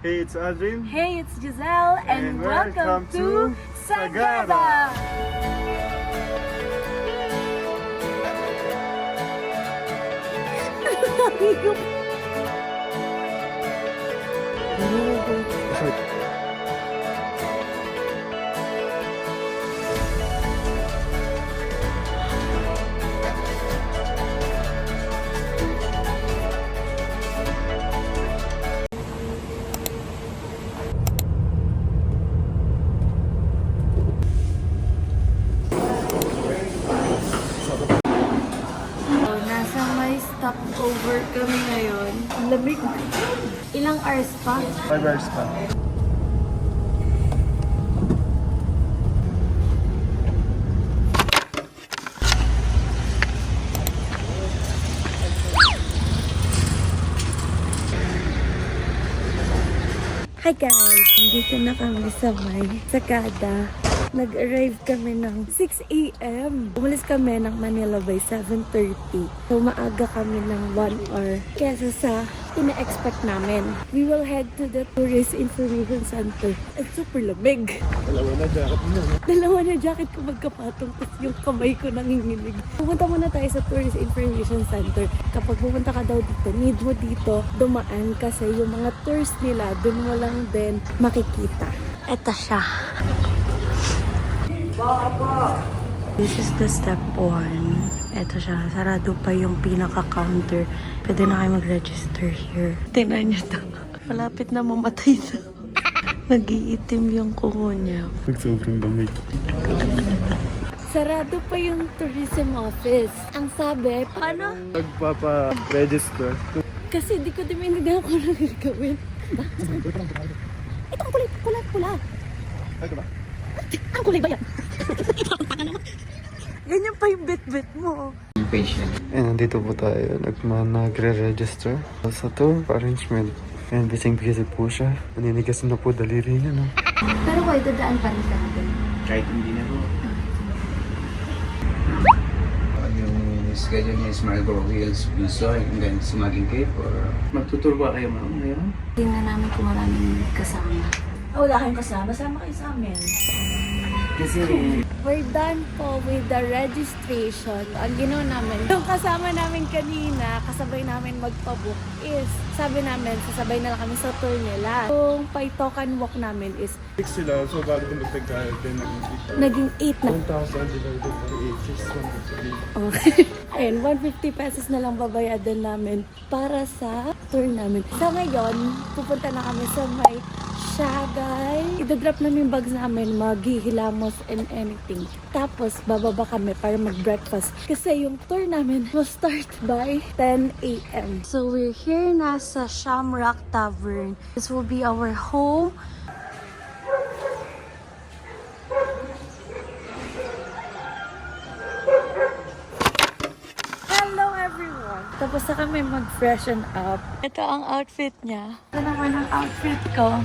Hey, it's Adrian. Hey, it's Giselle, and welcome to Sagada. Nasa may stopover kami ngayon. Ang lamig. Ilang hours pa? 5 hours pa. Hi guys! Nandito na kami sa may Sagada. Nag-arrive kami ng 6 a.m. Umalis kami ng Manila by 7:30. So maaga kami ng 1 hour kesa sa ina-expect namin. We will head to the Tourist Information Center. It's super lamig. Dalawa na jacket mo. Dalawa na jacket ko magkapatong, tapos yung kamay ko nanginginig. Pumunta muna tayo sa Tourist Information Center. Kapag pumunta ka daw dito, need mo dito dumaan kasi yung mga tours nila, dun mo lang din makikita. Eto siya. This is the step 1. Eto siya. Sarado pa yung pinaka-counter. Pwede na kayo mag-register here. Tingnan niyo to. Malapit na mamatay na. Nag-iitim yung kuko niya. Sobrang lamig. Sarado pa yung tourism office. Ang sabi, paano? Nagpapa-register. Kasi di ko diminigyan ko lang gagawin. Ito ang kulay, pula. Ito ba? Ang kulay ba yan? Ganyan pa yung bit-bit mo. Nandito po tayo. Nagre-register sa tour arrangement. Ayan, bising-busy po siya. Naninigas na po daliri niya, no? Pero kayo, dadaan pa rin ka natin. Kahit hindi na po. Yung schedule niya is Marlboro Hills, Busoy, and then Sumaging Cape, or magtutur ba kayo ma'am ngayon? Tingnan namin kung maraming kasama. Wala kayong kasama. Sama kayo sa amin. Kasi We're done po with the registration. Ang ginawa namin, yung kasama namin kanina, kasabay namin magpabook is, sabi namin, sasabay na lang kami sa tour nila. Yung paitokan walk namin is 6 sila, so bago dumagdag tayo, then naging 8 na. 1,000 divided by 8 is 150. Okay. Ayun, 150 pesos na lang babayadan namin para sa tour namin. Sa ngayon, pupunta na kami sa may Siagay. Idadrop namin yung bags namin, maghihilamos and anything. Tapos, bababa kami para mag-breakfast. Kasi yung tour namin will start by 10 a.m. So, we're here na sa Shamrock Tavern. This will be our home. Hello everyone! Tapos na kami mag-freshen up. Ito ang outfit niya. Ito naman ang outfit ko.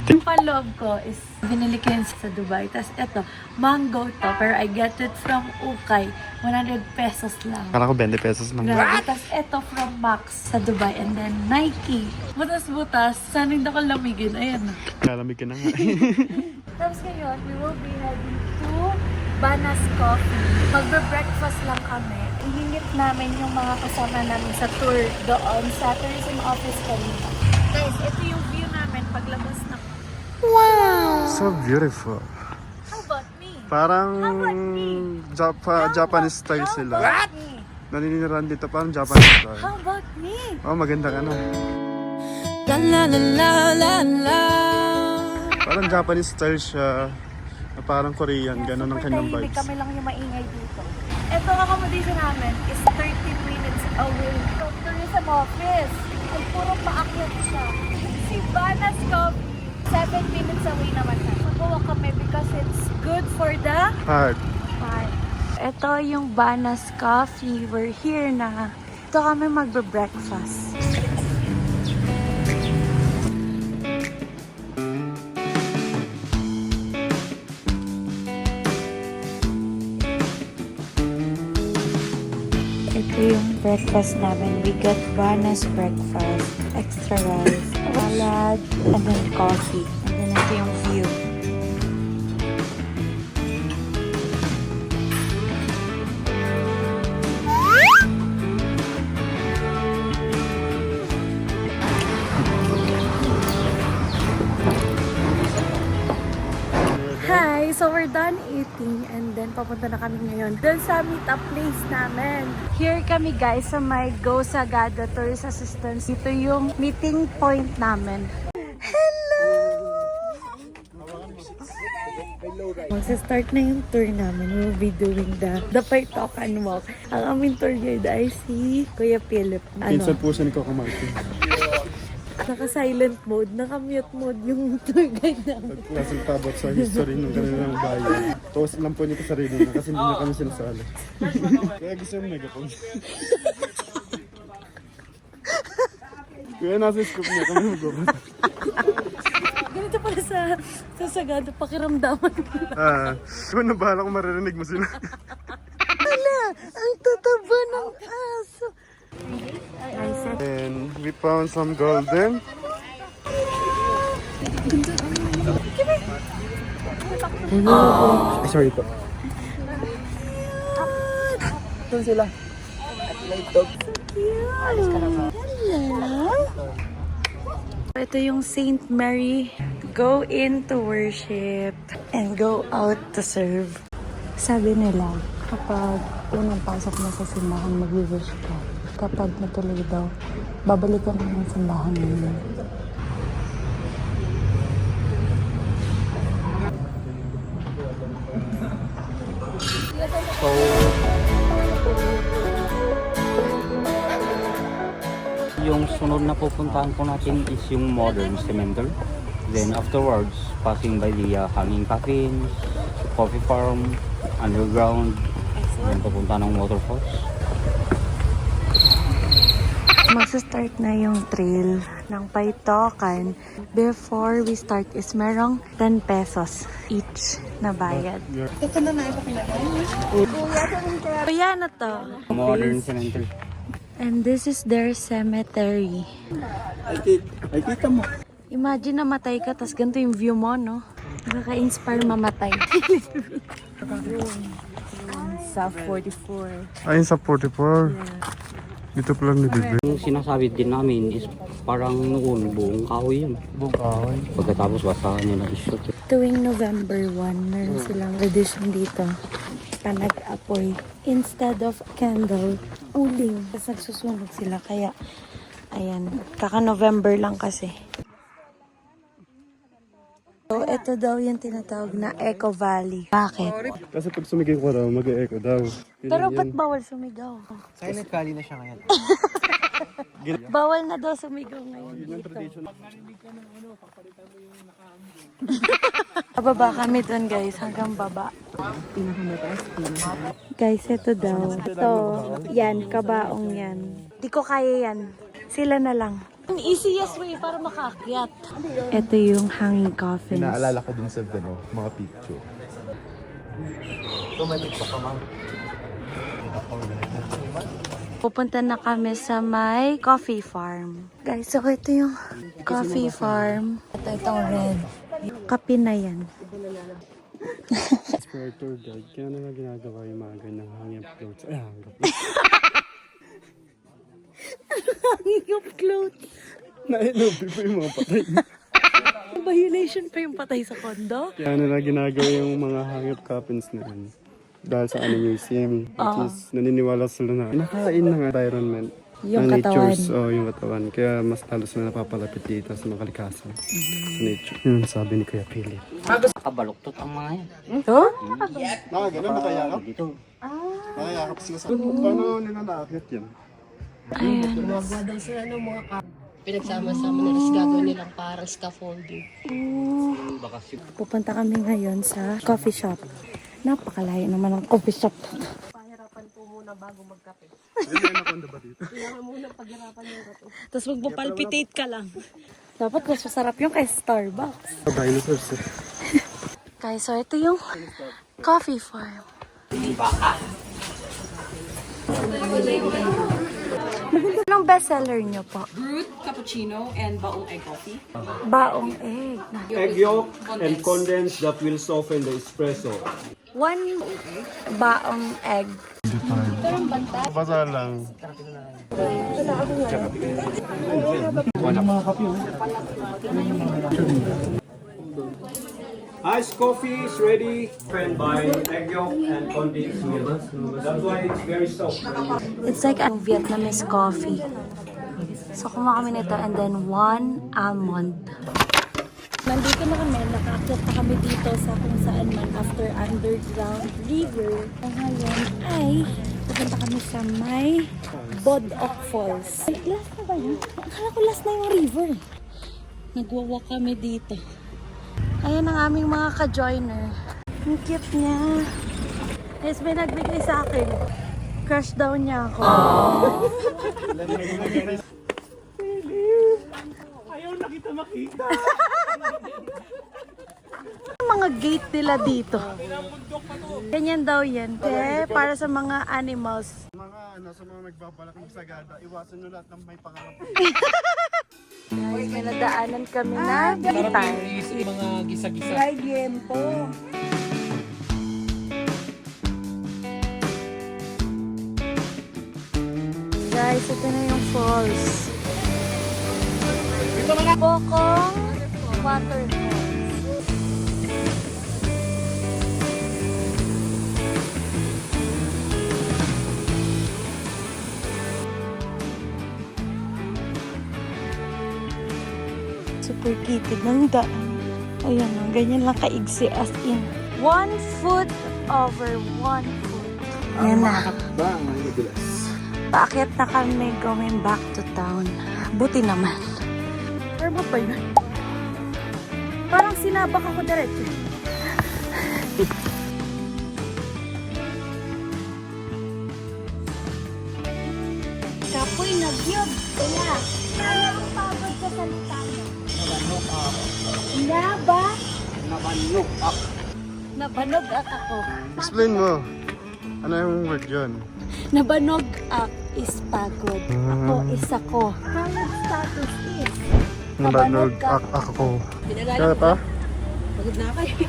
Yung panloob ko is binili ko yun sa Dubai. Tapos ito, mango to. Pero I get it from Ukay. 100 pesos lang. Kala ko 20 pesos lang. Grabe. Tapos ito from Max sa Dubai. And then Nike. Butas-butas. Sana hindi ako lamigin. Ayan na. Lalamig ka na nga. Tapos ngayon, we will be heading to Banas Coffee. Magbe-breakfast lang kami. Ihingit namin yung mga kasama namin sa tour doon sa tourism office kanina. Guys, ito yung view namin paglabas na. Wow! So beautiful. How about me? Parang How about me? Japanese style sila. About me? Naninirahan dito, parang Japanese style. How about me? Oh, maganda ka na. La la la la la la. Parang Japanese style siya. Na parang Korean, ganun ang kanyang Super tahimik, vibes. kami lang yung maingay dito. Ito ang accommodation namin is 30 minutes away from tourism office. Ang puro paakyat siya. Si Banas Coffee, 7 minutes away naman siya. Magawa kami because it's good for the Heart. heart. Ito yung Banas Coffee. We're here na. Ito kami magbe-breakfast. Ito yung breakfast namin. We got Buena's breakfast, extra rice, salad, and then coffee. And then ito yung view. Hi! So we're done eating and then papunta na kami ngayon dun sa meet-up place namin. Here kami guys sa may Go Sagada Tourist Assistance. Ito yung meeting point namin. Hello! Magsa-start na yung tour namin. We'll be doing the Paitokan Walk. Ang aming tour guide ay si Kuya Philip. Pinsan po siya ni Coco Martin. Naka-silent mode, naka-mute mode yung tour guide namin. Nagpasaltabot sa history ng kanilang bayan. Tapos lang po niya sa sarili niya kasi hindi na kami sinasali. Kaya gusto yung megaphone. Kaya nasa scoop niya kami mag-ubot. Ganito pala sa Sagada, pakiramdaman. Kung na bahala kung maririnig mo sila. Wala! Ang tataba ng aso! And we found some golden. Sorry po. Ito sila. Hello! Ito yung Saint Mary. Go in to worship and go out to serve. Sabi nila, kapag unang pasok mo sa simbahan, mag-wish ka. Kapag natuloy daw, babalikan mo ng simbahan ngayon. So, yung sunod na pupuntahan ko natin is yung modern cemetery. Then afterwards, passing by the hanging coffins, coffee farm, underground, then pupunta ng waterfalls. Magsa-start na yung trail ng Paitokan. Before we start is merong 10 pesos each na bayad. Kuya na to. Modern cemetery. And this is their cemetery. Ay, kita mo. Imagine namatay ka, tas ganito yung view mo, no? Nakaka-inspire mamatay. Sa 44. Ayun sa 44. Dito pala ni Bebe. Yung sinasabi din namin is parang noon buong kahoy yun. Buong kahoy. Pagkatapos basahan nila isot. Tuwing November 1, meron silang tradition dito. Panag-apoy. Instead of candle, uling. Tapos nagsusunog sila. Kaya, ayan. Kaka-November lang kasi. So, ito daw yung tinatawag na Eco Valley. Bakit? Kasi pag sumigay ko daw, mag-e-echo daw. Yun Pero yun. ba't bawal sumigaw? Silent Valley na siya ngayon. Bawal na daw sumigaw ngayon dito. Pababa kami dun guys, hanggang baba. Guys, ito daw. Ito, yan, kabaong yan. Di ko kaya yan. Sila na lang. Ang easiest way para makaakyat. Ito yung hanging coffins. Naalala ko dun sa mga picture. Pupunta na kami sa may coffee farm. Guys, so ito yung coffee farm. Ito itong red. Kape na yan. For tour guide, kaya na ginagawa yung mga ganyang hanging floats. Ay, Hanging of clothes. Nainubi po yung mga patay. Violation pa yung patay sa kondo? Kaya nila ginagawa yung mga hanging coffins na yun. Dahil sa ano museum, which is naniniwala sila na nakain ng environment. Yung ng katawan. natures, yung katawan. Kaya mas lalo sila napapalapit dito sa mga kalikasan. Sa nature. Yun sabi ni Kuya Philip. Nakabaluktot ang mga yan. Ito? Nakagano, nakayakap? Dito. Nakayakap sila sa... Paano nila nakakit yan? Ayan. Gumagawa daw sila ng mga pinagsama-sama na rin gagawin nilang parang scaffolding. Baka si Pupunta kami ngayon sa coffee shop. Napakalayo naman ang coffee shop. Pahirapan po muna bago magkape. Kailangan muna paghirapan yung rato. Tapos magpapalpitate ka lang. Dapat mas masarap yung kay Starbucks. Dinosaurs eh. Guys, so ito yung coffee farm. Anong bestseller niyo po? Brewed cappuccino and baong egg coffee. Baong egg. Egg yolk and condensed that will soften the espresso. 1 baong egg. Basa lang. Iced coffee is ready, fed by egg yolk and condensed milk. That's why it's very soft. It's like a Vietnamese coffee. So, kumuha kami nito and then 1 almond. Nandito na kami, nakaakyat na kami dito sa kung saan man after underground river. Ang ngayon ay pupunta kami sa may Bodok Falls. Last na ba yun? Akala ko last na yung river. Nagwawalk kami dito. Ayan ang aming mga ka-joiner. Ang cute niya. Yes, may nagbigay sa akin. Crush daw niya ako. Ayaw na kita makita. Mga gate nila dito. Ganyan daw yan. Okay, para sa mga animals. Sa mga nagbabalak ng sagada, iwasan nyo lahat ng may pangarap. Guys, may nadaanan kami na gitar. Mga gisa-gisa. Try game po. Guys, ito na yung falls. Bokong Waterfalls. Super kitid ng daan. Ayan o, ganyan lang kaigsi as in. 1 foot over 1 foot. Ayan na. Paakyat na kami going back to town. Buti naman. Or mo ba yun? Parang sinabak ako diretso. Kapoy na gyud. Wala. Ano ang pagod sa salita mo? Naba? Nabanok ako. Nabanog ako. Explain mo. Ano yung word yun? Nabanog is pagod. Ako is ako. Current status is Nabanog ako. Kaya pa? Pagod na kayo.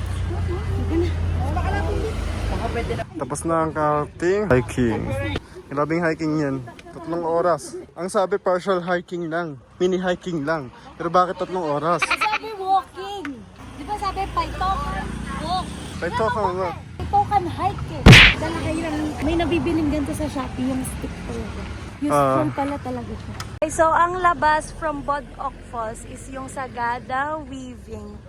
Tapos na ang karting. Hiking. Grabing hiking yan. 3 oras. Ang sabi partial hiking lang. Mini hiking lang. Pero bakit 3 oras? sabi walking. Di ba sabi paitokan walk? Ito ka nga. Paitokan hike eh. Dala kayo may nabibiling ganito sa Shopee yung stick talaga. Useful pala talaga siya. Okay, so ang labas from Bodok Falls is yung Sagada Weaving.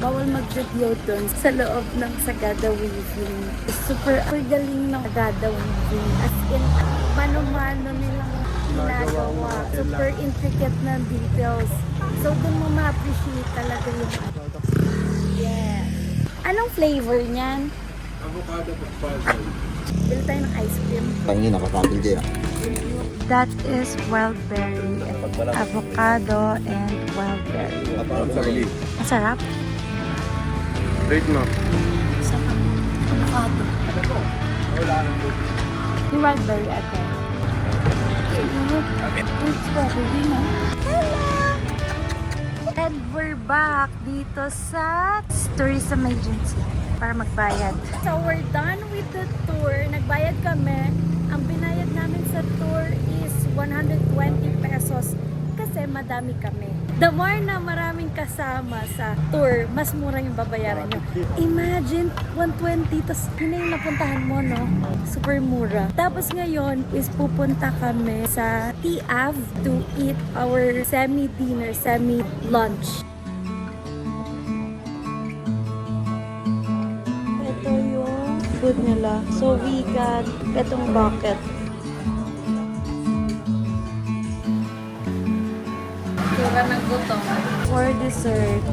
Bawal mag-video doon sa loob ng Sagada Weaving. Super galing ng Sagada Weaving. As in, mano-mano nilang ginagawa. Super intricate na details. So, dun mo ma-appreciate talaga yung yeah. Anong flavor niyan? Avocado puzzle. Bili tayo ng ice cream. Tangin, nakakapil din. That is wild berry, avocado, and wild berry. Masarap. Rate mo. Avocado. Yung wild berry ako. It's strawberry na. And we're back dito sa tourism agency para magbayad. So we're done with the tour. Nagbayad kami. Ang binayad namin sa tour is 120 pesos kasi madami kami. The more na maraming kasama sa tour, mas mura yung babayaran nyo. Imagine, 120, tapos yun na yung napuntahan mo, no? Super mura. Tapos ngayon is pupunta kami sa T-Ave to eat our semi-dinner, semi-lunch. Ito yung food nila. So we got itong bucket. Tura ng gutom. For dessert.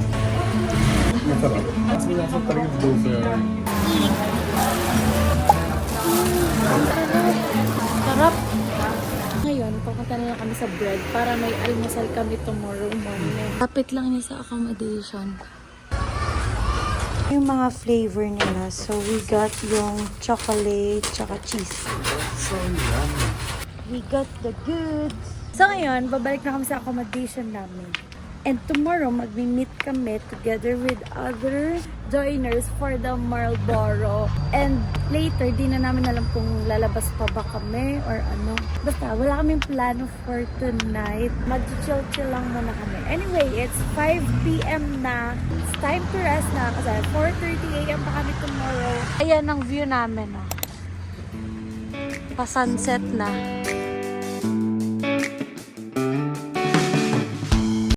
Masarap. Mas minasap pa rin yung blueberry. Sarap. Ngayon, papunta na lang kami sa bread para may almusal kami tomorrow morning. Kapit lang niya sa accommodation. Yung mga flavor nila. So, we got yung chocolate, tsaka cheese. So, yan. We got the goods. So, ngayon, babalik na kami sa accommodation namin. And tomorrow, magmi-meet kami together with other joiners for the Marlboro. And later, di na namin alam kung lalabas pa ba kami or ano. Basta, wala kaming plano for tonight. Mag-chill-chill lang muna kami. Anyway, it's 5 p.m. na. It's time to rest na. Kasi 4:30 a.m. pa kami tomorrow. Ayan ang view namin, oh. Pa-sunset na.